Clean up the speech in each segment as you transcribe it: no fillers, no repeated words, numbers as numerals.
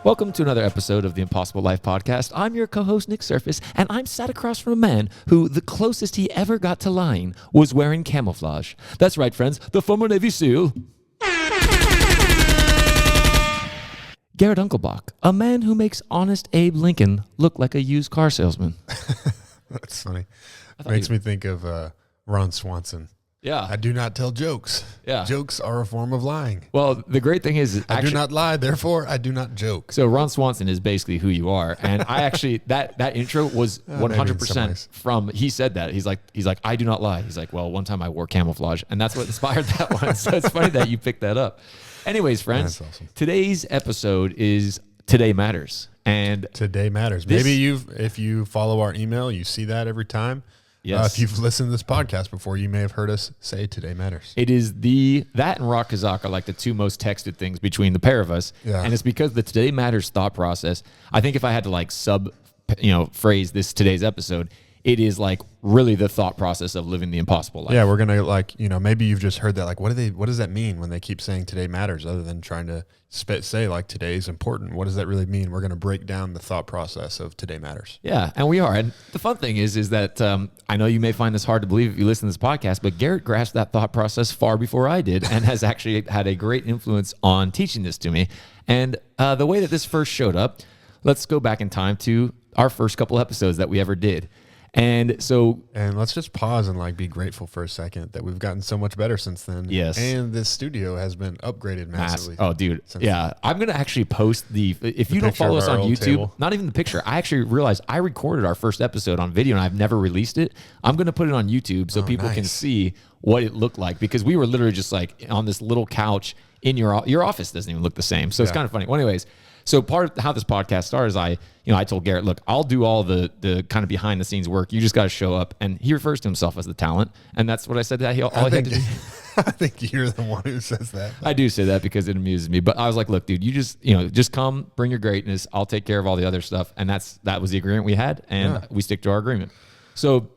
Welcome to another episode of the Impossible Life Podcast. I'm your co-host, Nick Surface, and I'm sat across from a man who the closest he ever got to lying was wearing camouflage. That's right, friends, the former Navy SEAL, Garrett Unkelbach, a man who makes honest Abe Lincoln look like a used car salesman. That's funny. Makes me think of Ron Swanson. Yeah. I do not tell jokes. Yeah. Jokes are a form of lying. Well, the great thing is... I do not lie, therefore I do not joke. So Ron Swanson is basically who you are. And I actually, that intro was 100% from, he said that. He's like, I do not lie. He's like, well, one time I wore camouflage. And that's what inspired that one. So it's funny that you picked that up. Anyways, friends, awesome. Today's episode is Today Matters. And Today Matters. Maybe if you follow our email, you see that every time. Yes. If you've listened to this podcast before, you may have heard us say Today Matters. It is that and Rock Kazak are like the two most texted things between the pair of us. Yeah. And it's because the Today Matters thought process, I think if I had to like phrase this today's episode, it is like really the thought process of living the impossible life. Yeah, we're going to maybe you've just heard that. Like, what does that mean when they keep saying today matters other than trying to say like today is important? What does that really mean? We're going to break down the thought process of today matters. Yeah, and we are. And the fun thing is that I know you may find this hard to believe if you listen to this podcast, but Garrett grasped that thought process far before I did and has actually had a great influence on teaching this to me. And the way that this first showed up, let's go back in time to our first couple episodes that we ever did. And let's just pause and be grateful for a second that we've gotten so much better since then. Yes. And this studio has been upgraded massively. Oh, dude. Yeah. I'm going to actually post if you don't follow us on YouTube, table. Not even the picture. I actually realized I recorded our first episode on video and I've never released it. I'm going to put it on YouTube so people can see what it looked like because we were literally just on this little couch in your office doesn't even look the same. So it's kind of funny. Well, anyways, so part of how this podcast started is I told Garrett, look, I'll do all the kind of behind the scenes work. You just got to show up. And he refers to himself as the talent. And that's what I said that he had to do. I think you're the one who says that. I do say that because it amuses me. But I was like, look, dude, you just come, bring your greatness. I'll take care of all the other stuff. And that was the agreement we had. And we stick to our agreement. So,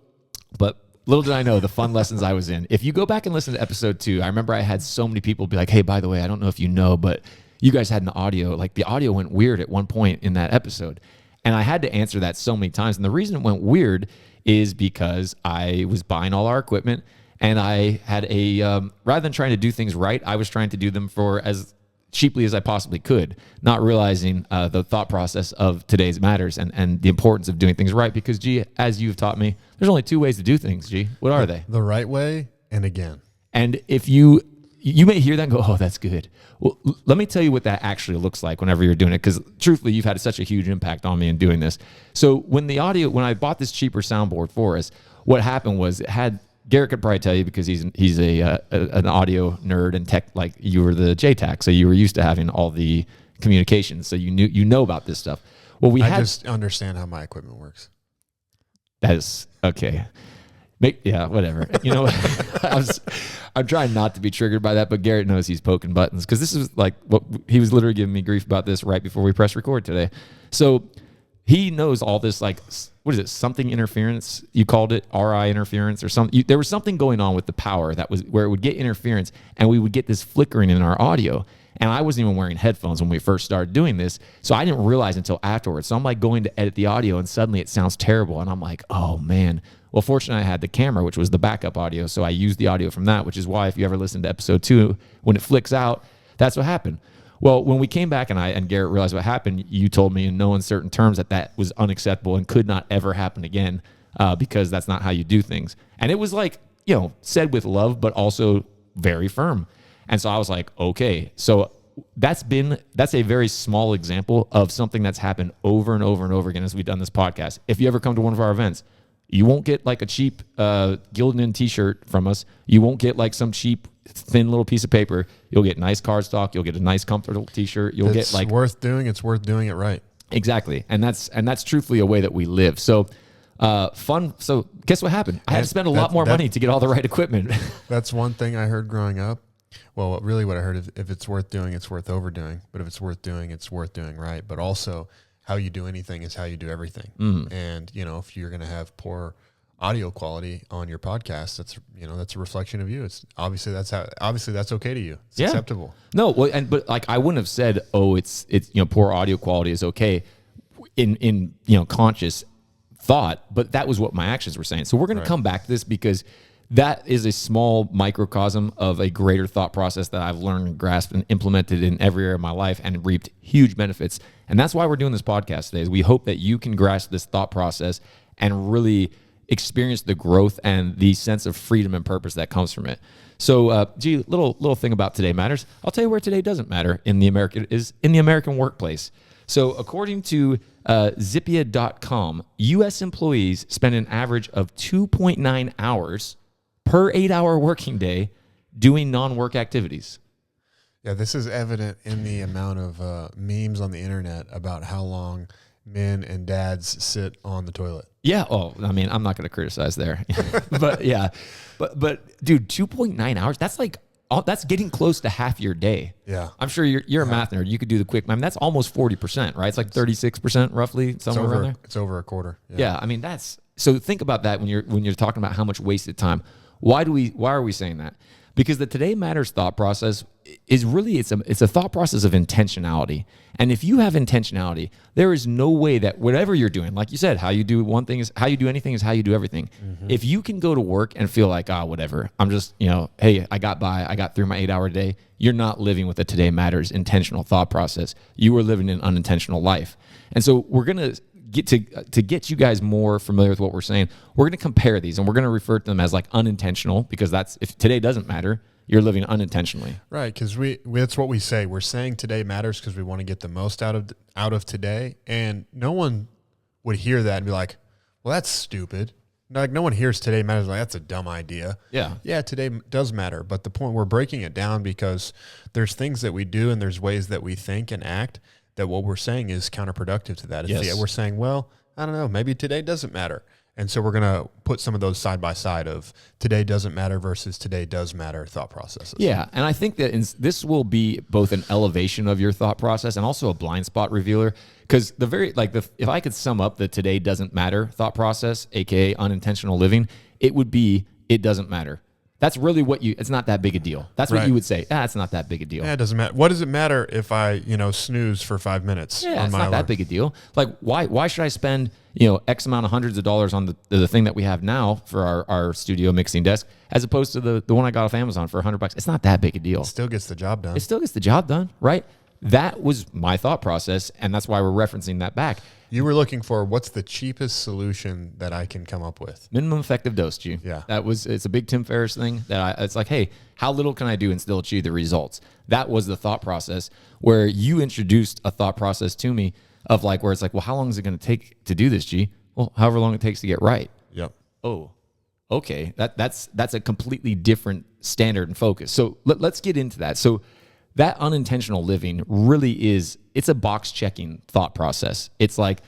but little did I know the fun lessons I was in. If you go back and listen to episode 2, I remember I had so many people be like, hey, by the way, I don't know if you know, but you guys had an audio, the audio went weird at one point in that episode. And I had to answer that so many times. And the reason it went weird is because I was buying all our equipment and I had rather than trying to do things right, I was trying to do them for as cheaply as I possibly could, not realizing the thought process of today's matters and the importance of doing things right. Because, G, as you've taught me, there's only 2 ways to do things, G. What are they? The right way and again. And if you may hear that and go, oh, that's good. Well, let me tell you what that actually looks like whenever you're doing it, because truthfully, you've had such a huge impact on me in doing this. So when I bought this cheaper soundboard for us, what happened was Garrett could probably tell you because he's an audio nerd and tech, like you were the JTAC, so you were used to having all the communications, so you know about this stuff. Well, I just understand how my equipment works. That is okay. Yeah, whatever. You know, I'm trying not to be triggered by that, but Garrett knows he's poking buttons because this is what he was literally giving me grief about this right before we press record today. So he knows all this, what is it? Something interference. You called it RI interference or something. There was something going on with the power that was where it would get interference and we would get this flickering in our audio. And I wasn't even wearing headphones when we first started doing this. So I didn't realize until afterwards. So I'm going to edit the audio and suddenly it sounds terrible. And I'm like, oh man. Well, fortunately I had the camera, which was the backup audio. So I used the audio from that, which is why if you ever listen to episode 2, when it flicks out, that's what happened. Well, when we came back and Garrett realized what happened, you told me in no uncertain terms that was unacceptable and could not ever happen again because that's not how you do things. And it was said with love, but also very firm. And so I was like, okay, so that's a very small example of something that's happened over and over and over again as we've done this podcast. If you ever come to one of our events, you won't get a cheap Gildan t-shirt from us. You won't get some cheap thin little piece of paper. You'll get nice cardstock. You'll get a nice comfortable t-shirt. It's worth doing. It's worth doing it right. Exactly. And that's truthfully a way that we live. So fun. So guess what happened? I had to spend a lot more money to get all the right equipment. That's one thing I heard growing up. Well, really what I heard is if it's worth doing, it's worth overdoing. But if it's worth doing, it's worth doing right. But also how you do anything is how you do everything. And, if you're going to have poor audio quality on your podcast, that's a reflection of you. It's obviously that's okay to you. It's acceptable. No, well, but like I wouldn't have said, oh, it's poor audio quality is okay in conscious thought, but that was what my actions were saying. So we're going to come back to this because that is a small microcosm of a greater thought process that I've learned and grasped and implemented in every area of my life and reaped huge benefits. And that's why we're doing this podcast today, is we hope that you can grasp this thought process and really experience the growth and the sense of freedom and purpose that comes from it. So, little thing about today matters. I'll tell you where today doesn't matter in the American workplace. So according to Zippia.com, U.S. employees spend an average of 2.9 hours per 8-hour working day doing non-work activities. Yeah, this is evident in the amount of memes on the internet about how long men and dads sit on the toilet. Yeah. Oh, I mean, I'm not going to criticize there, but yeah, but dude, 2.9 hours. That's getting close to half your day. Yeah. I'm sure you're a math nerd. You could do the quick. I mean, that's almost 40%, right? It's like 36% roughly, somewhere around there. It's over a quarter. Yeah. I mean, so think about that when you're talking about how much wasted time. Why are we saying that? Because the Today Matters thought process is really, it's a thought process of intentionality. And if you have intentionality, there is no way that whatever you're doing, like you said, how you do one thing is how you do anything is how you do everything. Mm-hmm. If you can go to work and feel like, whatever, I'm just, hey, I got through my 8-hour day. You're not living with a Today Matters intentional thought process. You are living an unintentional life. And so we're going to get you guys more familiar with what we're saying. We're going to compare these and we're going to refer to them as like unintentional, because if today doesn't matter, you're living unintentionally. Right, because that's what we say. We're saying today matters because we want to get the most out of today, and no one would hear that and be like, "Well, that's stupid." Like no one hears today matters like that's a dumb idea. Yeah, today does matter, but the point, we're breaking it down because there's things that we do and there's ways that we think and act that what we're saying is counterproductive to that. We're saying, well, I don't know, maybe today doesn't matter. And so we're going to put some of those side by side of today doesn't matter versus today does matter thought processes. Yeah. And I think that this will be both an elevation of your thought process and also a blind spot revealer. Because if I could sum up the today doesn't matter thought process, AKA unintentional living, it would be, it doesn't matter. That's really it's not that big a deal. That's what you would say. It's not that big a deal. Yeah, it doesn't matter. What does it matter if I, snooze for 5 minutes on my it's not alarm? that big a deal. Like, why should I spend, X amount of hundreds of dollars on the thing that we have now for our studio mixing desk, as opposed to the one I got off Amazon for $100? It's not that big a deal. It still gets the job done. It still gets the job done, right? That was my thought process, and that's why we're referencing that back. You were looking for what's the cheapest solution that I can come up with? Minimum effective dose, G. Yeah. It's a big Tim Ferriss thing it's like, hey, how little can I do and still achieve the results? That was the thought process where you introduced a thought process to me of like, where it's like, well, how long is it going to take to do this, G? Well, however long it takes to get right. Yep. Oh, okay. That's a completely different standard and focus. So let's get into that. So that unintentional living really it's a box checking thought process. It's like,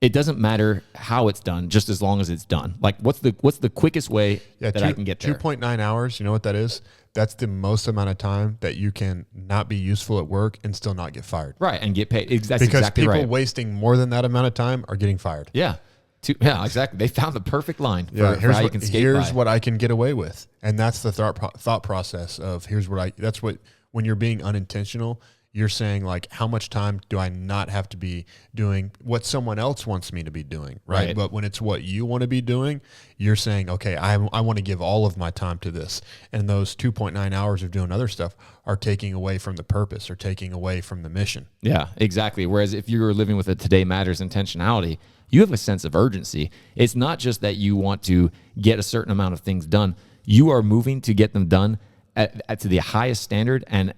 it doesn't matter how it's done, just as long as it's done. Like, what's the quickest way that I can get there? 2.9 hours, you know what that is? That's the most amount of time that you can not be useful at work and still not get fired. Right, and get paid. That's because exactly people right. wasting more than that amount of time are getting fired. Yeah. Yeah, exactly. They found the perfect line for how you can skate by. Here's what I can get away with. And that's the thought process of when you're being unintentional, you're saying like, how much time do I not have to be doing what someone else wants me to be doing, right? But when it's what you want to be doing, you're saying, okay, I want to give all of my time to this. And those 2.9 hours of doing other stuff are taking away from the purpose or taking away from the mission. Yeah, exactly. Whereas if you're living with a Today Matters intentionality, you have a sense of urgency. It's not just that you want to get a certain amount of things done. You are moving to get them done to the highest standard and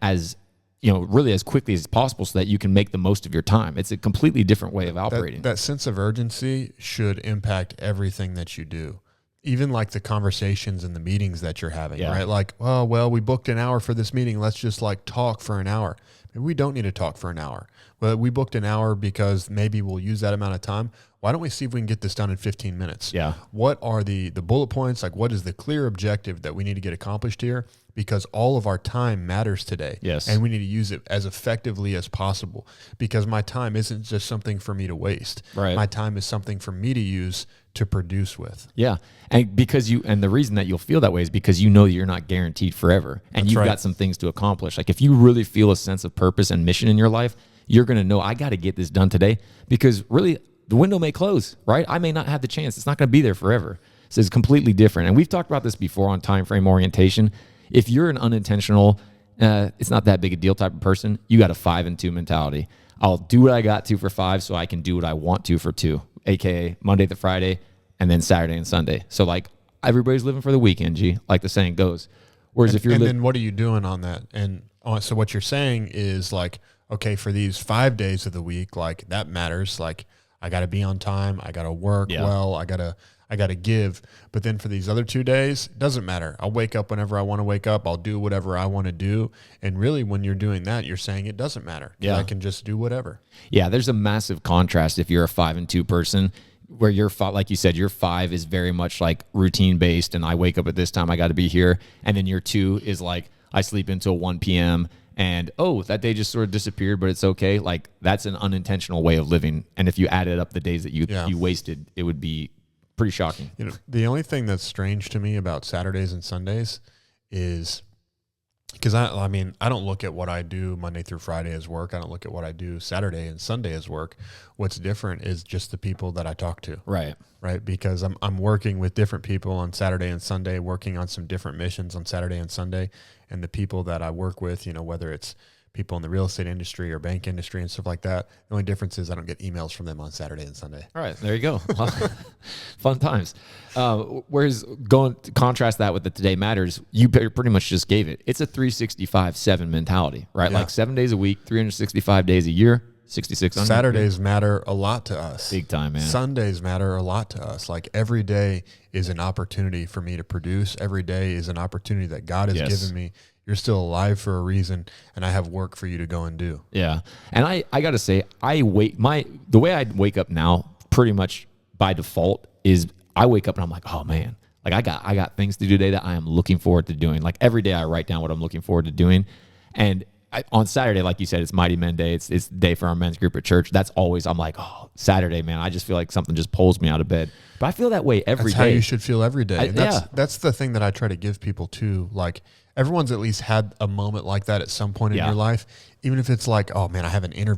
really as quickly as possible so that you can make the most of your time. It's a completely different way of operating. That sense of urgency should impact everything that you do. Even like the conversations and the meetings that you're having, right? Like, well, we booked an hour for this meeting. Let's just like talk for an hour. Maybe we don't need to talk for an hour. But we booked an hour because maybe we'll use that amount of time. Why don't we see if we can get this done in 15 minutes? Yeah. What are the bullet points? Like, what is the clear objective that we need to get accomplished here? Because all of our time matters today. Yes. And we need to use it as effectively as possible, because my time isn't just something for me to waste. Right. My time is something for me to use to produce with. Yeah. And the reason that you'll feel that way is because you know you're not guaranteed forever, and That's you've right. got some things to accomplish. Like if you really feel a sense of purpose and mission in your life, you're going to know I got to get this done today, because really the window may close, right? I may not have the chance. It's not going to be there forever. So it's completely different. And we've talked about this before on time frame orientation. If you're an unintentional, it's not that big a deal type of person, you got a 5 and 2 mentality. I'll do what I got to for 5 so I can do what I want to for 2, aka Monday to Friday and then Saturday and Sunday. So like everybody's living for the weekend, G, like the saying goes. Whereas if you're then what are you doing on that? And so what you're saying is like, okay, for these 5 days of the week, like that matters. Like I got to be on time. I got to work well. I got to give. But then for these other 2 days, it doesn't matter. I'll wake up whenever I want to wake up. I'll do whatever I want to do. And really, when you're doing that, you're saying it doesn't matter. Yeah. I can just do whatever. Yeah, there's a massive contrast if you're a 5 and 2 person, where your 5, like you said, your 5 is very much like routine based, and I wake up at this time, I got to be here. And then your 2 is like, I sleep until 1 p.m. and that day just sort of disappeared, but it's okay. Like that's an unintentional way of living. And if you added up the days that you wasted, it would be pretty shocking. You know, the only thing that's strange to me about Saturdays and Sundays is because I mean, I don't look at what I do Monday through Friday as work. I don't look at what I do Saturday and Sunday as work. What's different is just the people that I talk to. Right. Right. Because I'm working with different people on Saturday and Sunday, working on some different missions on Saturday and Sunday. And the people that I work with, you know, whether it's people in the real estate industry or bank industry and stuff like that, the only difference is I don't get emails from them on Saturday and Sunday. All right, there you go. Fun times. Whereas going to contrast that with the Today Matters, you pretty much just gave it. It's a 365/7 mentality, right? Yeah. Like 7 days a week, 365 days a year, 66. Saturdays matter a lot to us. Big time, man. Sundays matter a lot to us. Like every day is an opportunity for me to produce. Every day is an opportunity that God has given me. You're still alive for a reason, and I have work for you to go and do. Yeah. And I got to say, the way I wake up now pretty much by default is I wake up and I'm like, oh man, like I got things to do today that I am looking forward to doing. Like every day I write down what I'm looking forward to doing. And on Saturday, like you said, it's Mighty Men Day. It's the day for our men's group at church. That's always, I'm like, oh, Saturday, man. I just feel like something just pulls me out of bed. But I feel that way every day. That's how you should feel every day. That's the thing that I try to give people too. Like everyone's at least had a moment like that at some point in your life. Even if it's like, oh man, I have an interview